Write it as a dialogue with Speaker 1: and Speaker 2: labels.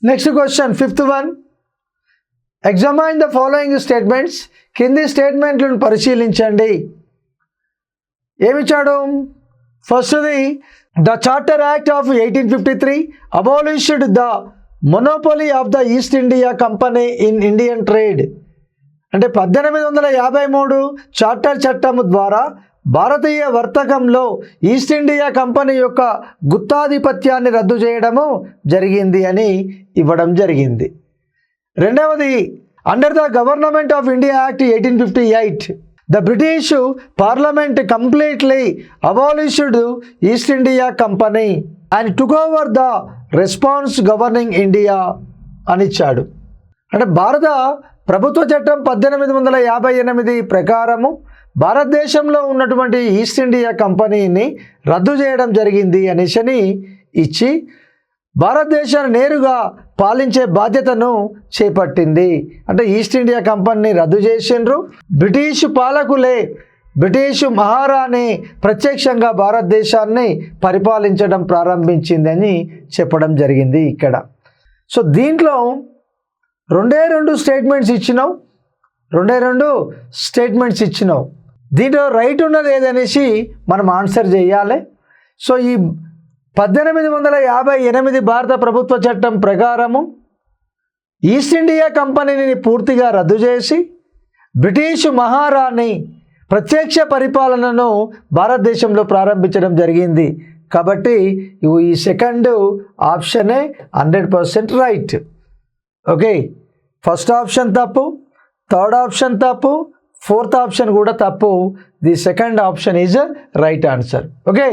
Speaker 1: Next question, fifth one. ఎగ్జామైన్ the following statements. కింది స్టేట్మెంట్లను పరిశీలించండి. ఏమిచ్చాడు? ఫస్ట్ది, the charter act of 1853 abolished the monopoly of the east India company in Indian trade. అంటే 1853 charter చట్టము ద్వారా భారతీయ వర్తకంలో east India company యొక్క గుత్తాధిపత్యాన్ని రద్దు చేయడము జరిగింది అని ఇవ్వడం జరిగింది. రెండవది, under the government of India act 1858 the British parliament completely abolished east India company and took over the response governing India అని ఇచ్చాడు. అంటే భారత ప్రభుత్వ చట్టం 1858 ప్రకారము భారతదేశంలో ఉన్నటువంటి ఈస్ట్ ఇండియా కంపెనీని రద్దు చేయడం జరిగింది అనేసి ఇచ్చి భారతదేశాన్ని నేరుగా పాలించే బాధ్యతను చేపట్టింది. అంటే ఈస్ట్ ఇండియా కంపెనీని రద్దు చేసిండ్రు. బ్రిటిష్ పాలకులే, బ్రిటిష్ మహారాణి ప్రత్యక్షంగా భారతదేశాన్ని పరిపాలించడం ప్రారంభించిందని చెప్పడం జరిగింది ఇక్కడ. సో దీంట్లో రెండు స్టేట్మెంట్స్ ఇచ్చినావు. దీంట్లో రైట్ ఉన్నది ఏదనేసి మనం ఆన్సర్ చేయాలి. సో ఈ 1858 భారత ప్రభుత్వ చట్టం ప్రకారము ఈస్ట్ ఇండియా కంపెనీని పూర్తిగా రద్దు చేసి బ్రిటిష్ మహారాణి ప్రత్యక్ష పరిపాలనను భారతదేశంలో ప్రారంభించడం జరిగింది. కాబట్టి ఈ సెకండ్ ఆప్షనే 100% రైట్. ఓకే, ఫస్ట్ ఆప్షన్ తప్పు, థర్డ్ ఆప్షన్ తప్పు, ఫోర్త్ ఆప్షన్ కూడా తప్పు. The second option is right answer. Okay.